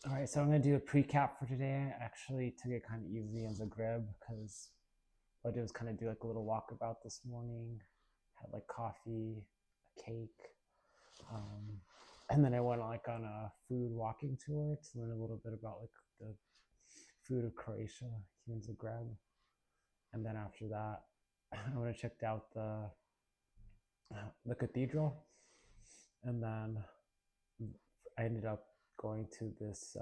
All right, so I'm gonna do a pre-cap for today. I actually took it kind of easy in Zagreb because what I did was kind of do like a little walkabout this morning. Had like coffee, a cake, um, and then I went like on a food walking tour to learn a little bit about like the food of Croatia here in Zagreb. And then after that, I went and checked out the cathedral, and then I ended up going to this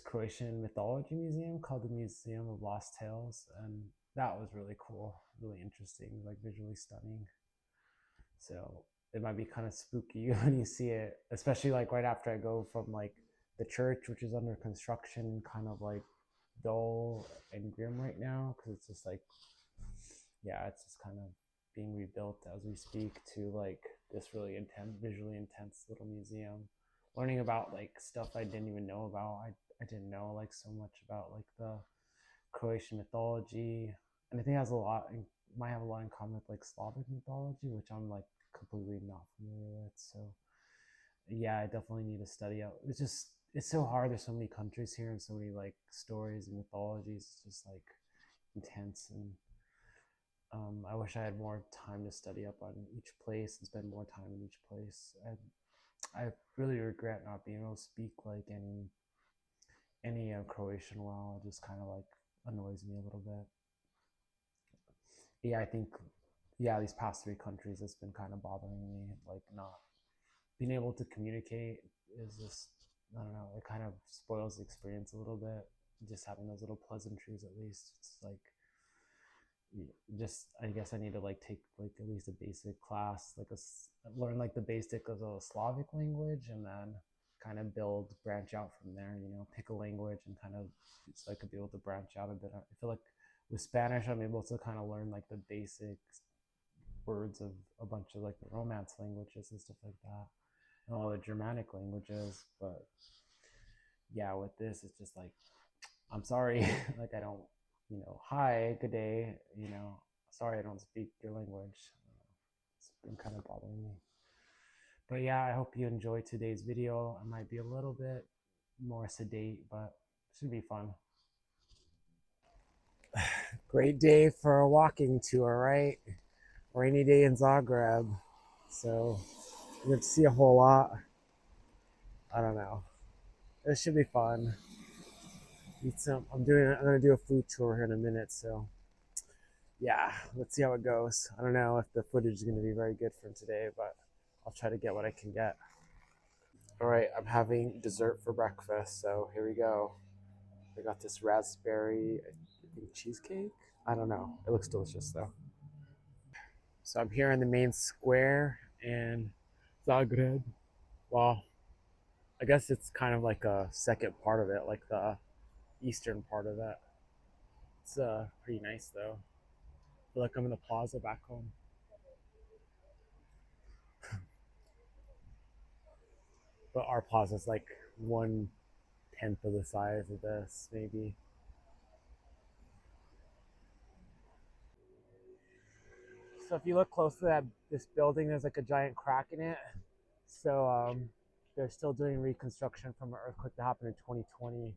Croatian mythology museum called the Museum of Lost Tales, and that was really cool, really interesting, like visually stunning. So it might be kind of spooky when you see it, especially like right after I go from like the church, which is under construction, kind of like dull and grim right now, because it's just like, yeah, it's just kind of being rebuilt as we speak, to like this really intense, visually intense little museum, learning about like stuff I didn't even know about. I didn't know like so much about like the Croatian mythology, and I think it has a lot, might have a lot in common with like Slavic mythology, which I'm like completely not familiar with. So yeah, I definitely need to study out. It's just it's so hard. There's so many countries here and so many like stories and mythologies. It's just like intense, and I wish I had more time to study up on each place and spend more time in each place. I really regret not being able to speak like any Croatian well. It just kind of like annoys me a little bit. Yeah, I think yeah, these past three countries, it's been kind of bothering me, like not being able to communicate is just, I don't know, it kind of spoils the experience a little bit. Just having those little pleasantries, at least it's like, just I guess I need to like take like at least a basic class, like learn like the basic of the Slavic language, and then kind of build branch out from there. Pick a language and kind of, so I could be able to branch out a bit. I feel like with Spanish, I'm able to kind of learn like the basic words of a bunch of like the Romance languages and stuff like that, and all the Germanic languages. But yeah, with this, it's just like, I'm sorry, like I don't, hi, good day, sorry, I don't speak your language. It's been kind of bothering me. But yeah, I hope you enjoyed today's video. I might be a little bit more sedate, but it should be fun. Great day for a walking tour, right? Rainy day in Zagreb. So you get to see a whole lot. I don't know. It should be fun. I'm gonna do a food tour here in a minute, so yeah, let's see how it goes. I don't know if the footage is gonna be very good for today, but I'll try to get what I can get. All right, I'm having dessert for breakfast, so here we go. I got this raspberry, I think, cheesecake. I don't know. It looks delicious though. So I'm here in the main square in Zagreb. Well, I guess it's kind of like a second part of it, like the eastern part of it. It's pretty nice though. I feel like I'm in the plaza back home. But our plaza is like 1/10 of the size of this, maybe. So if you look close to this building, there's like a giant crack in it. So they're still doing reconstruction from an earthquake that happened in 2020.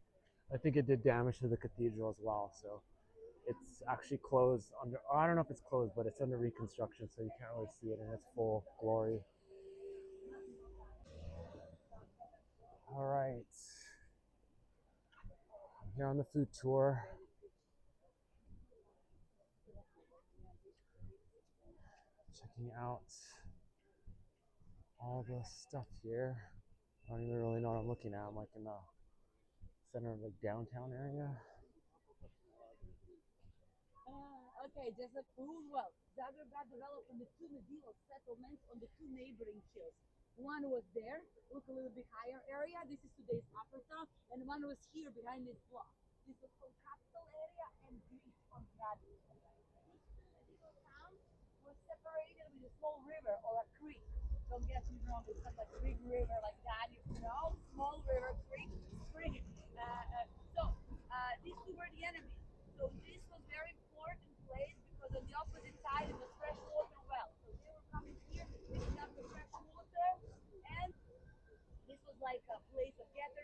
I think it did damage to the cathedral as well. So it's actually closed under. I don't know if it's closed, but it's under reconstruction, so you can't really see it in its full glory. All right, I'm here on the food tour. Checking out all the stuff here. I don't even really know what I'm looking at. I'm like in the center of the downtown area. Okay, just a prove well. Zagreb got developed from the two medieval settlements on the two neighboring hills. One was there, look a little bit higher area. This is today's upper town, and one was here behind this block. This was called capital area and Greece on Zagreb. Each medieval town was separated with a small river or a creek. Don't get me wrong, it's not like a big river like that. Small river, creek, creek. These two were the enemies. So this was very important place because on the opposite side it was fresh water well. So they were coming here, picking up the fresh water, and this was like a place of gathering.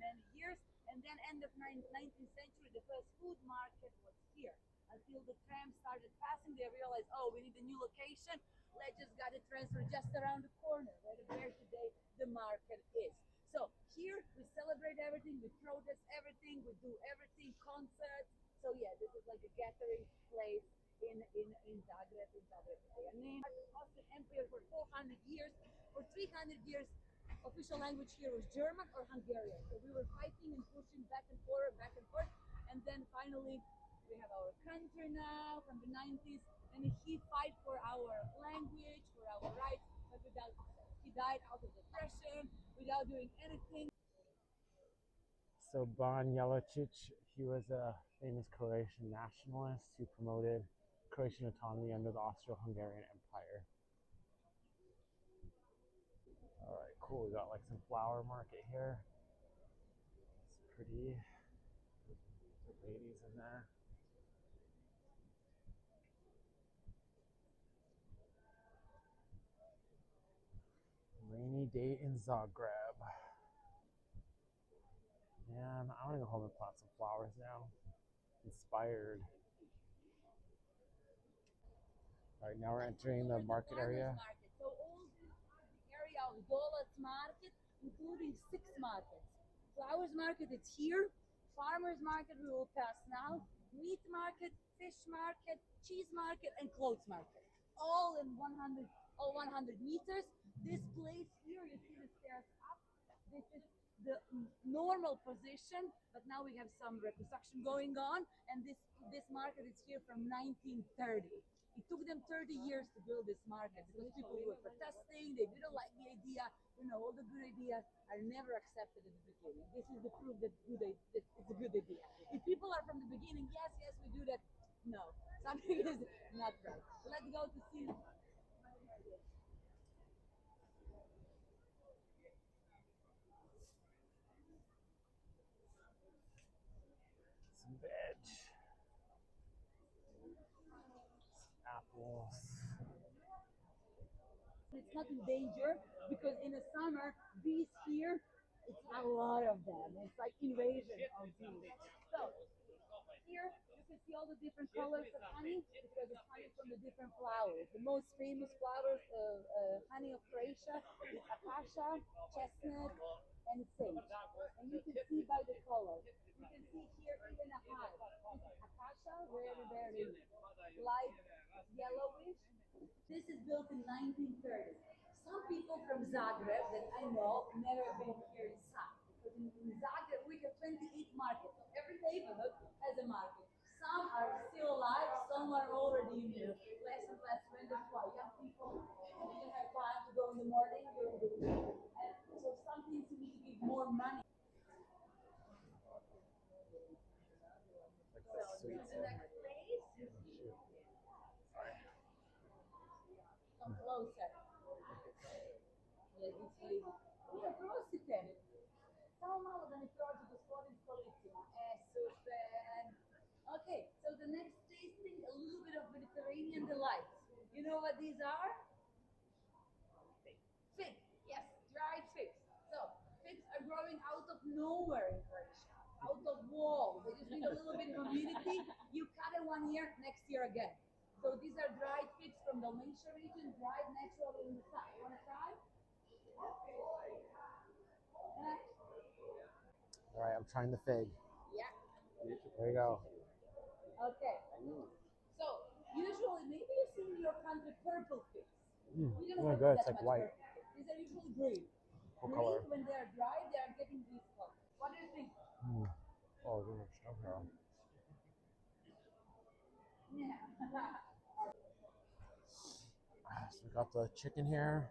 many years. And then end of 19th century, the first food market was here. Until the tram started passing, they realized, oh, we need a new location. Let's just get a transfer just around the corner, right where today the market is. So here we celebrate everything, we protest everything, we do everything, concerts. So yeah, this is like a gathering place in Zagreb, today. I mean, Austrian Empire for 400 years, for 300 years, official language here was German or Hungarian. So we were fighting and pushing back and forth, back and forth, and then finally we have our country now from the 90s, and he fight for our language, for our rights, but without success. He died out of depression, without doing anything. So Ban Jelicic, he was a famous Croatian nationalist who promoted Croatian autonomy under the Austro-Hungarian Empire. All right, cool. We got like some flower market here. It's pretty. The ladies in there. Rainy day in Zagreb. Man, I want to go home and plant some flowers now. Inspired. All right, now we're entering the market area. So all the area of Dolots market, including 6 markets. Flowers market is here. Farmers market we will pass now. Meat market, fish market, cheese market, and clothes market. All in 100, all 100 meters. This place here, you see the stairs up. This is the normal position, but now we have some reconstruction going on, and this market is here from 1930. It took them 30 years to build this market because people were protesting, they didn't like the idea. You know, all the good ideas are never accepted at the beginning. This is the proof that it's a good idea. If people are from the beginning, yes, yes, we do that. No, something is not right. Let's go to see. Some veg. Apples. It's not in danger because in the summer, bees here, it's a lot of them. It's like invasion of bees. So here you can see all the different colors of honey because it's honey from the different flowers. The most famous flowers of honey of Croatia is acacia, chestnut, and sage. And you can see by the color. You can see here even a hive. This is acacia, very, very light yellowish. This is built in 1930. Some people from Zagreb that I know never been here inside. Because in Zagreb we have 28 markets. So every neighborhood has a market. Some are still alive, some are already in the less and less vendors who are young people who didn't have time to go in the morning during the week. And so some things you need to give more money. Like So sweet the next place, come closer. Oprostite. Samo malo da mi prođe gospodin s kolicima. Super. Okay, so the next tasting, a little bit of Mediterranean delights. You know what these are? Figs. Yes, dried figs. So figs are growing out of nowhere in Croatia, out of walls. They just need a little bit of humidity. You cut it 1 year, next year again. So these are dried figs from the Dalmatia region, dried naturally in the sun. You want to try? All right, I'm trying the fig. Yeah. There you go. Okay. So usually, maybe you've seen in your country purple figs. We don't have Good. that It's like much white. purple figs. These are usually green. What Green, color? when they are dry, they are getting these colors. What do you think? Oh, there's stuff here. Yeah. So we got the chicken here.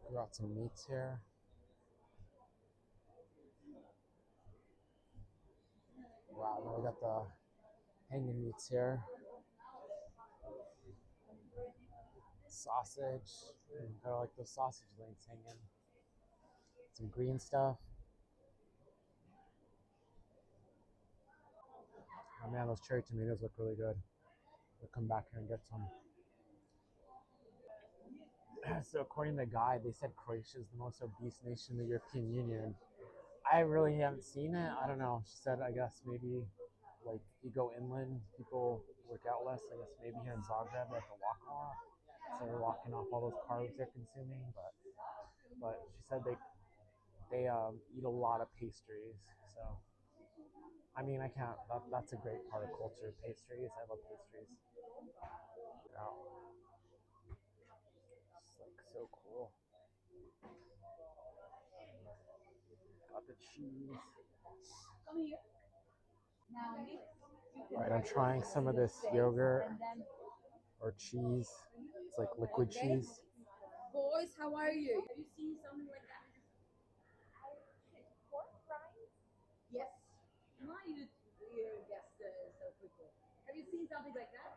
We got some meats here. Wow, then we got the hanging meats here. Sausage. Kind of like those sausage links hanging. Some green stuff. Oh man, those cherry tomatoes look really good. We'll come back here and get some. So according to the guide, they said Croatia is the most obese nation in the European Union. I really haven't seen it. I don't know. She said, I guess maybe like if you go inland, people work out less. I guess maybe here in Zagreb they have to walk a lot, so they're walking off all those carbs they're consuming. But she said they eat a lot of pastries. So I mean, I can't. That's a great part of culture. Pastries. I love pastries. Yeah, it's like so cool. Got the cheese. Come here. Now mix. All right, I'm trying some of this yogurt or cheese. It's like liquid cheese. Boys, how are you? Have you seen something like that? Yes. Why you guessed so quickly? Have you seen something like that?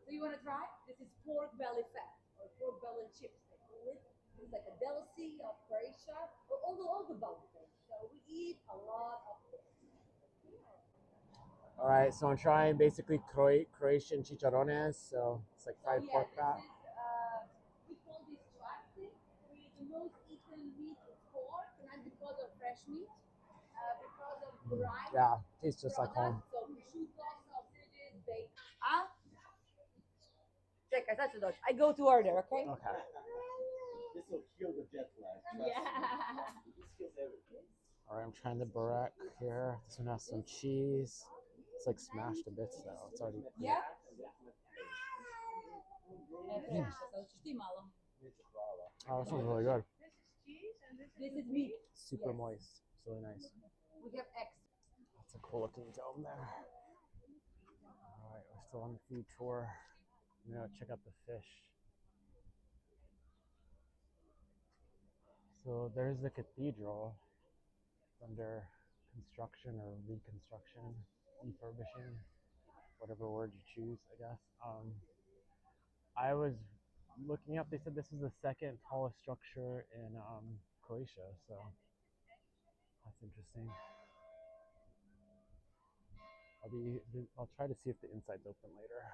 So you want to try? This is pork belly fat or pork belly chips. They call it. It's like a delicacy of Croatia or all the both things. So we eat a lot of this. All right, so I'm trying basically Croatian chicharrones. So it's like fried pork fat. We call this chutney. The most eaten meat is pork, not because of fresh meat, because of variety. Yeah, tastes just like home. So prosciutto, sausages, bacon. Ah, check, I touch it. I go to order, okay? Okay. This will kill the jet lag. Yeah. This kills everything. All right, I'm trying the burek here. This one has some cheese. It's like smashed to bits though. It's already. Yeah. Oh, this one's really good. This is meat. Super Yes. moist. It's really nice. We have eggs. That's a cool looking dome there. All right, we're still on the food tour. I'm gonna check out the fish. So there's the cathedral. It's under construction or reconstruction, refurbishing, whatever word you choose, I guess. I was looking up. They said this is the second tallest structure in Croatia, so that's interesting. I'll try to see if the inside's open later.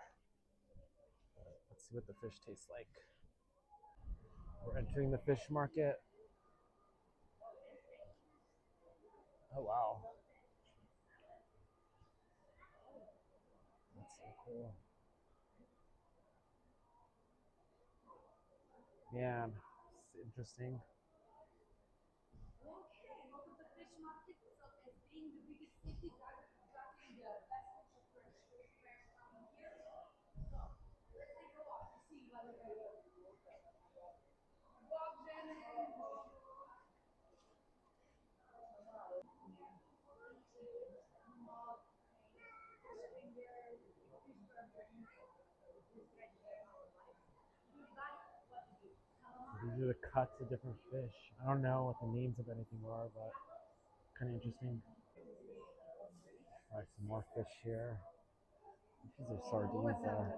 Let's see what the fish tastes like. We're entering the fish market. Oh wow, that's so cool. Yeah, it's interesting. These are the cuts of different fish. I don't know what the names of anything are, but kind of interesting. All right, some more fish here. These are sardines there.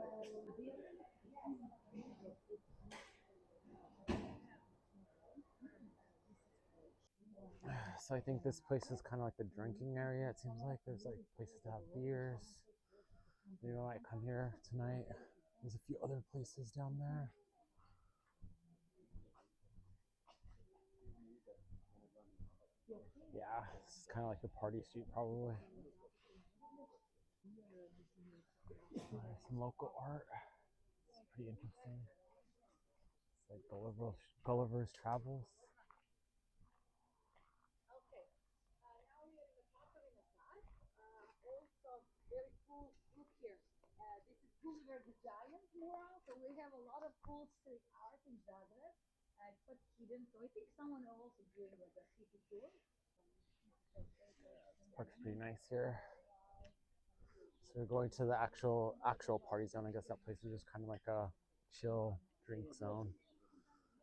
So I think this place is kind of like the drinking area. It seems like there's like places to have beers. Maybe I might come here tonight. There's a few other places down there. Yeah, this is kind of like the party street probably. Some local art. It's pretty interesting. It's like Gulliver's Travels. Also very cool. Look here. This is Gulliver the Giant mural. So we have a lot of cool street art in Zagreb. It's quite hidden. So I think someone will also doing like a city tour. Park's pretty nice here. So we're going to the actual party zone. I guess that place is just kind of like a chill drink zone.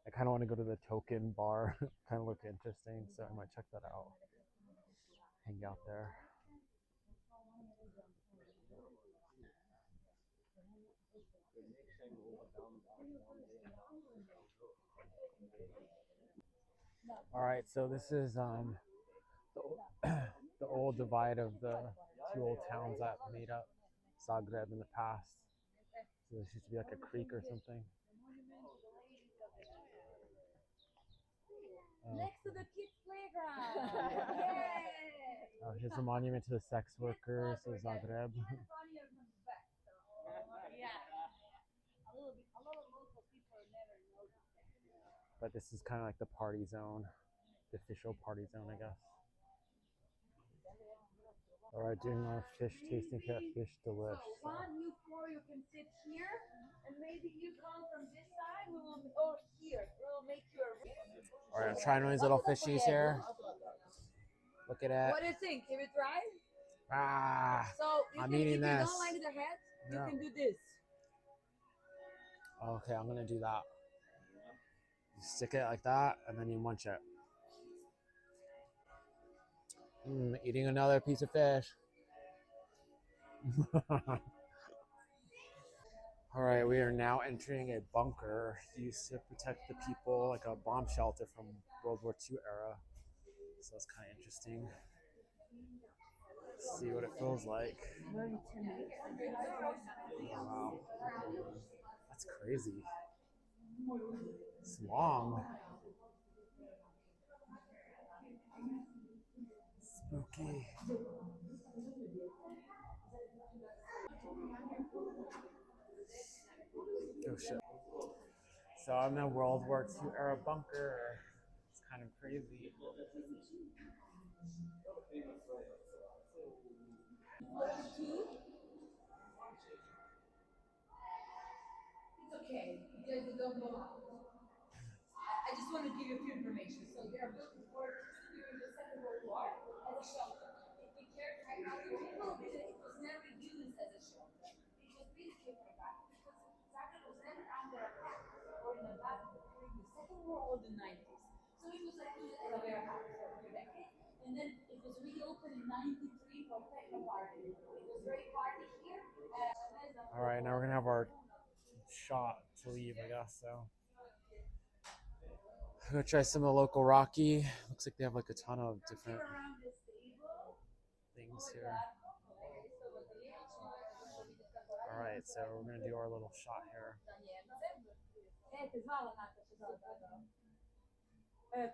I kind of want to go to the token bar. Kind of look interesting, so I might check that out. Hang out there. All right, so this is the old divide of the two old towns that made up Zagreb in the past. So this used to be like a creek or something. Oh, Next to the kids' playground. Yay! oh, here's the monument to the sex workers of Zagreb. Yeah. A lot of local people never noticed that. But this is kind of like the party zone, the official party zone, I guess. All right, doing our fish tasting here at Fish Delish. So one, you four, you can sit here, and maybe you come from this side. We will, or here. We will make you a. All right, I'm trying one of these little fishies here. Look at it. What do you think? Have you tried? Ah, So I'm if eating you this. don't like the head, you Yeah. can do this. Okay, I'm gonna do that. You stick it like that, and then you munch it. Eating another piece of fish. All right, we are now entering a bunker used to protect the people, like a bomb shelter from World War II era. So that's kind of interesting. Let's see what it feels like. Oh, wow, that's crazy. It's long. Spooky. Oh shit. So I'm in a World War II era bunker. It's kind of crazy. It's okay because you don't go out. I just want to give you a few information. So they are built before during the Second World War as a shelter. If we cared for other people, it was never used as a shelter. It was basically for that because Zagreb was never under attack or in a battle during the Second War or the 90s. So it was like used as a warehouse for decades. And then it was reopened in 93 for techno party. It was very party here. All right, now we're gonna have our shot to leave, I guess. So I'm gonna try some of the local Rocky. Looks like they have like a ton of different things here. All right, so we're gonna do our little shot here.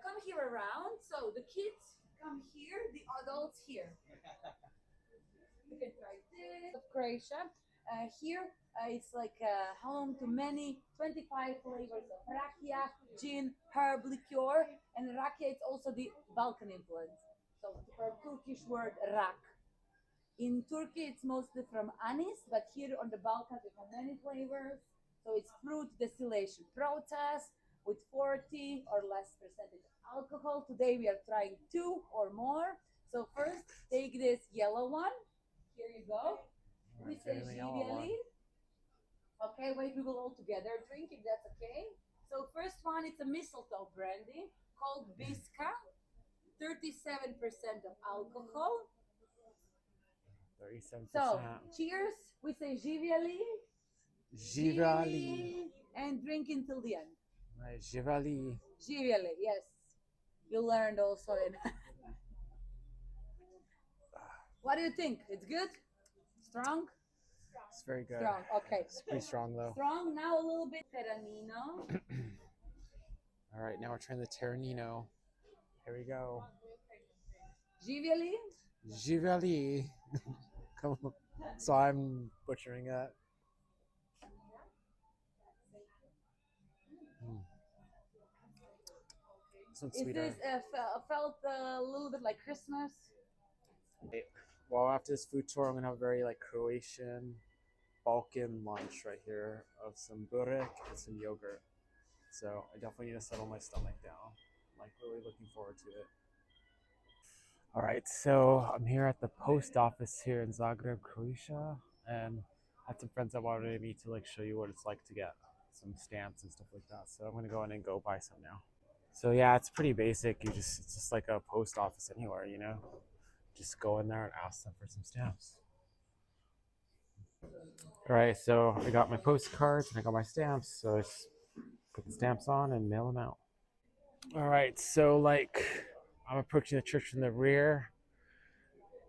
Come here around. So the kids come here, the adults here. You can try this. Of Croatia. Here it's like home to many 25 flavors of rakia, gin, herb liqueur, and rakia it's also the Balkan influence. So for Turkish word rak. In Turkey it's mostly from anise, but here on the Balkans we have many flavors. So it's fruit distillation process with 40 or less percentage alcohol. Today we are trying 2 or more. So first take this yellow one. Here you go. We say Živieli. Okay, wait, we will all together drink if that's okay. So first one, it's a mistletoe brandy called Biska, 37% of alcohol. 37%. So cheers, we say Živieli. Živali. And drink until the end. Right, Živali. Živieli, yes. You learned also in. What do you think? It's good? Strong? It's very good. Strong, okay. It's pretty strong though. Strong, now a little bit Terranino. All right, now we're trying the Terranino. Here we go. Živieli. Živali. Come on. So I'm butchering it. This one's Is sweeter. this felt a little bit like Christmas? Well, after this food tour, I'm gonna have a very like Croatian, Balkan lunch right here of some burek and some yogurt. So I definitely need to settle my stomach down. I'm like really looking forward to it. All right, so I'm here at the post office here in Zagreb, Croatia, and I had some friends that wanted me to like show you what it's like to get some stamps and stuff like that. So I'm gonna go in and go buy some now. So yeah, it's pretty basic. It's just like a post office anywhere, you know. Just go in there and ask them for some stamps. All right, so I got my postcards and I got my stamps. So I just put the stamps on and mail them out. All right, so like I'm approaching the church from the rear.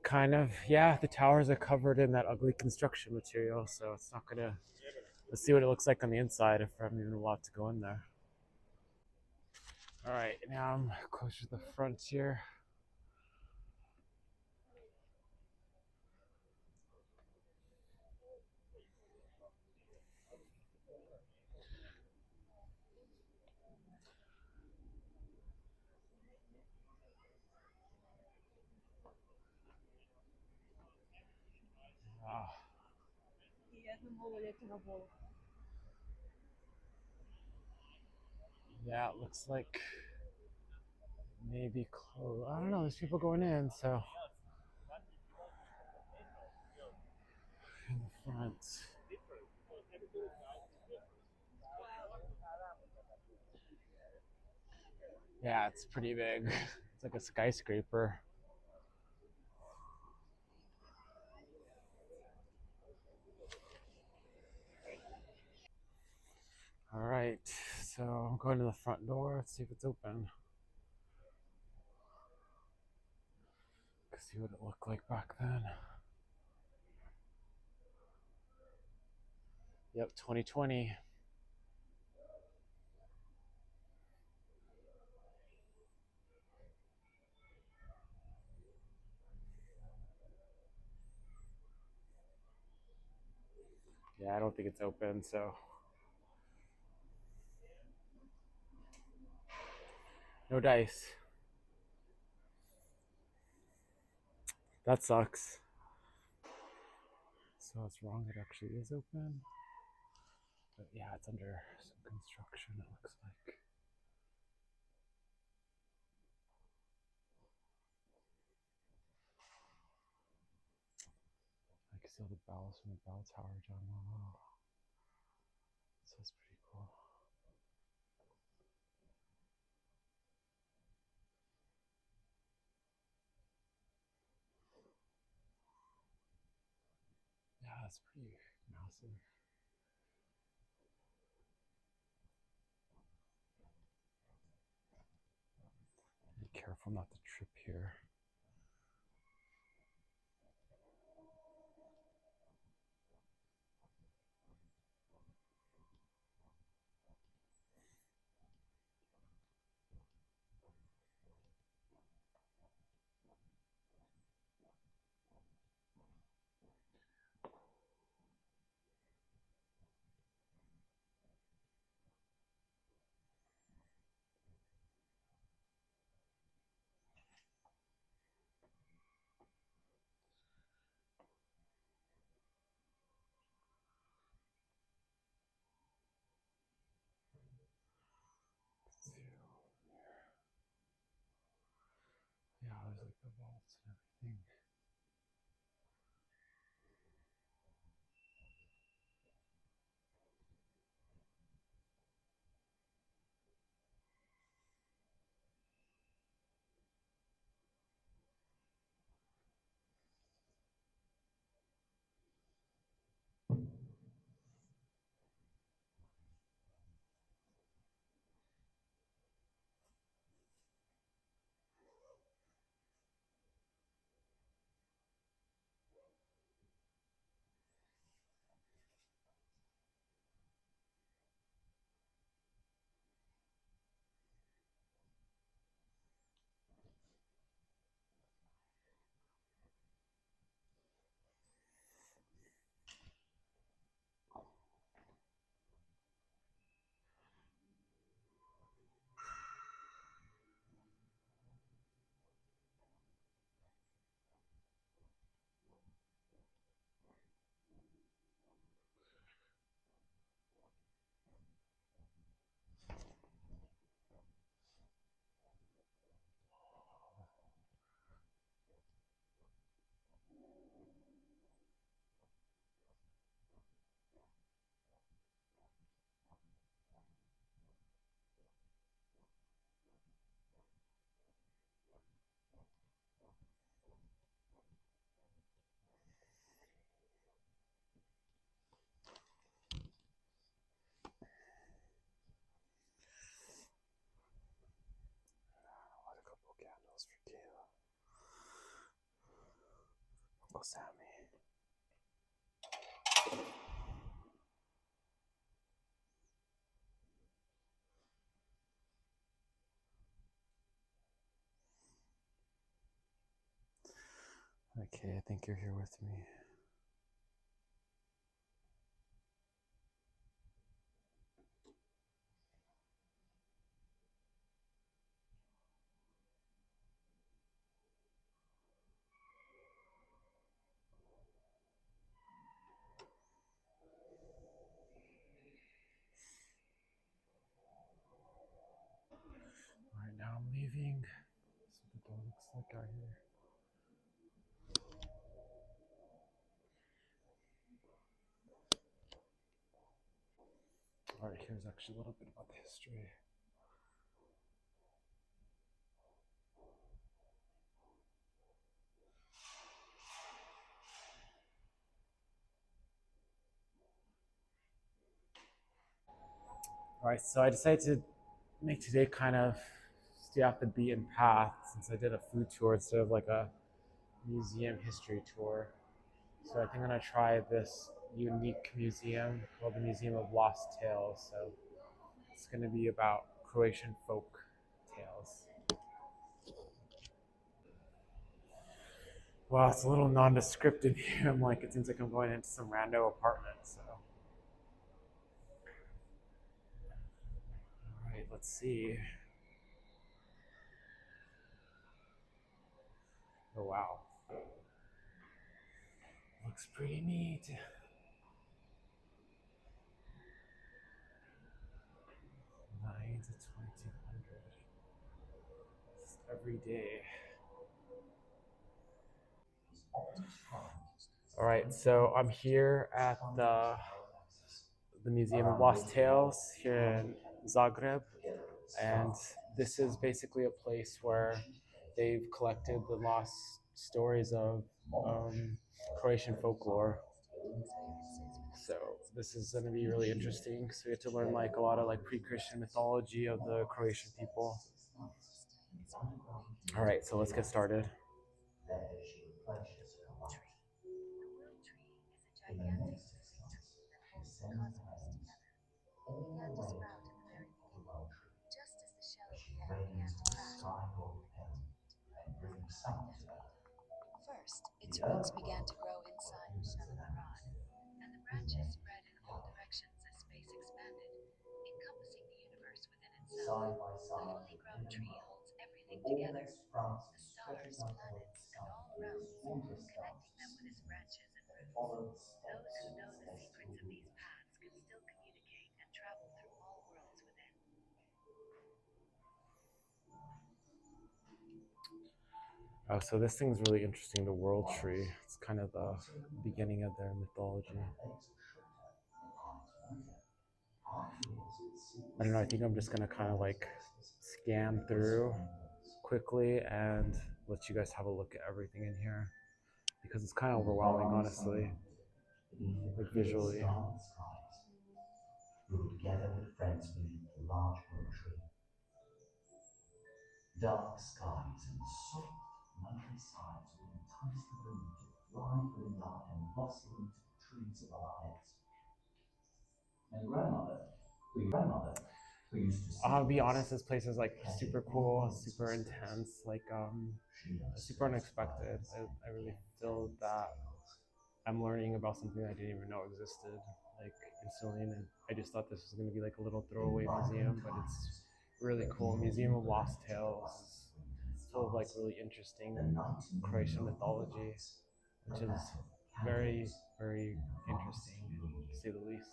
Kind of, yeah, the towers are covered in that ugly construction material, so it's not gonna. Let's see what it looks like on the inside if I'm even allowed to go in there. All right, now I'm closer to the frontier. Wow. Yeah, it looks like maybe close. I don't know. There's people going in, so in the front. Yeah, it's pretty big. It's like a skyscraper. All right, so I'm going to the front door. Let's see if it's open. See what it looked like back then. Yep, 2020. Yeah, I don't think it's open, so no dice. That sucks. So it's wrong. It actually is open. But yeah, it's under some construction, it looks like. I can see all the bells from the bell tower down below. So that's pretty cool. Yeah, that's pretty massive. Be careful not to trip here. Yeah, there's like the vaults and everything. Light a couple candles for Kayla. Uncle Sammy. Okay, I think you're here with me. All right, now I'm leaving. That's what the door looks like out here. All right, here's actually a little bit about the history. All right, so I decided to make today kind of stay off the beaten path since I did a food tour instead of like a museum history tour. So I think I'm gonna try this unique museum called the Museum of Lost Tales. So it's gonna be about Croatian folk tales. Well, it's a little nondescript in here. I'm like, it seems like I'm going into some rando apartment. So, all right, let's see. Oh wow, looks pretty neat. 9 to 2200. Every day. All right, so I'm here at the Museum of Lost Tales here in Zagreb, and this is basically a place where they've collected the lost stories of Croatian folklore. So this is going to be really interesting. So we get to learn like a lot of like pre-Christian mythology of the Croatian people. All right, so let's get started. First, its roots began to grow inside the shell of the rod, and the branches spread in all directions as space expanded, encompassing the universe within itself. A fully grown tree holds everything together, the stars, planets, and all realms, connecting them with its branches and roots. Those who know the secrets of these paths can still communicate and travel through all worlds within. Oh, so this thing's really interesting, the world tree. It's kind of the beginning of their mythology. I don't know, I think I'm just gonna kind of like scan through quickly and let you guys have a look at everything in here because it's kind of overwhelming, honestly, like visually. We would gather with friends beneath a large oak tree. Dark skies and soft mountainside would entice the wind to fly through the night and rustle into the trees above our heads. My grandmother, who used to sit I'll be with honest, us, this place is like super cool, super intense, like super unexpected. I really feel that I'm learning about something I didn't even know existed, like instantly. And I just thought this was going to be like a little throwaway museum, but it's really cool. Museum of Lost Tales is full of like really interesting Croatian mythology, which is very, very interesting to say the least.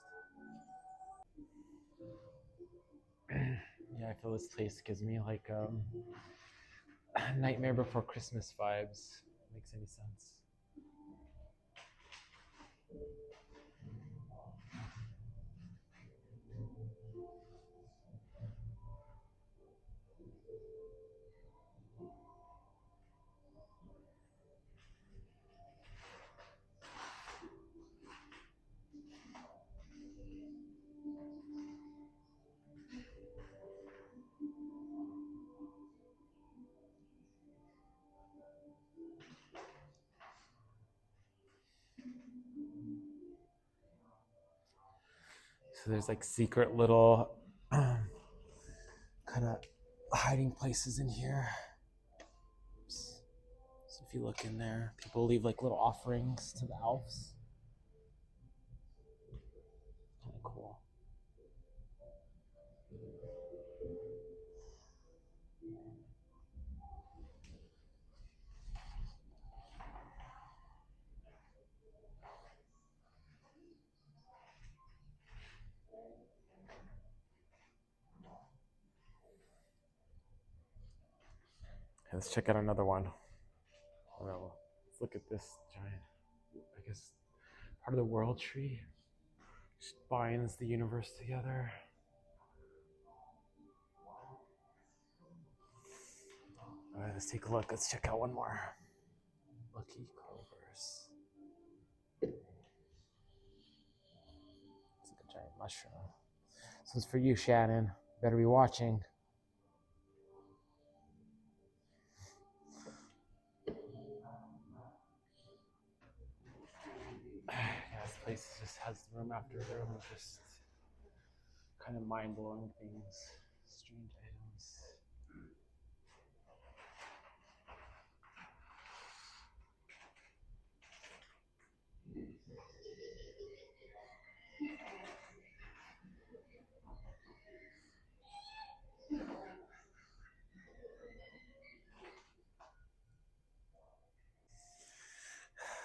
Yeah, I feel this place gives me like Nightmare Before Christmas vibes. Makes any sense? So there's like secret little kind of hiding places in here. Oops. There's a If you look in there, people leave like little offerings to the elves. Kind of cool. Okay, let's check out another one. Well, let's look at this giant, I guess, part of the world tree. Just binds the universe together. All right, let's take a look. Let's check out one more. Lucky clovers. It's like a giant mushroom. This one's for you, Shannon. Better be watching. Yeah, this place just has room after room of just kind of mind-blowing things, strange items.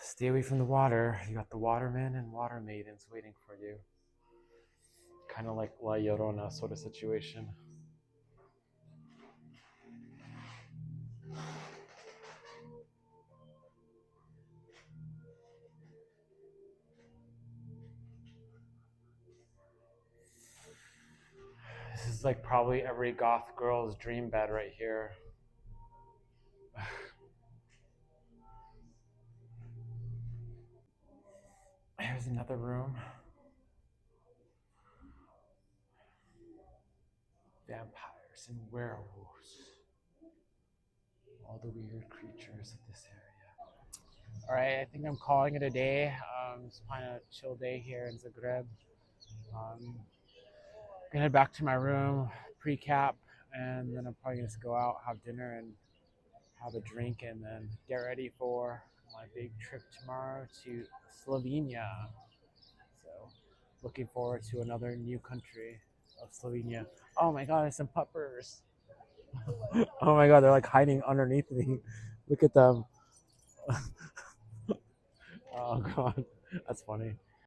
Stay away from the water. You got the watermen and water maidens waiting for you. Kind of like La Llorona sort of situation. This is like probably every goth girl's dream bed right here. Here's another room. Vampires and werewolves. All the weird creatures of this area. All right, I think I'm calling it a day. It's kind of a chill day here in Zagreb. Gonna head back to my room, pre-cap, and then I'm probably gonna just go out, have dinner, and have a drink, and then get ready for my big trip tomorrow to Slovenia. So, looking forward to another new country of Slovenia. Oh my God, there's some puppers. Oh my God, they're like hiding underneath me. Look at them. Oh God, that's funny.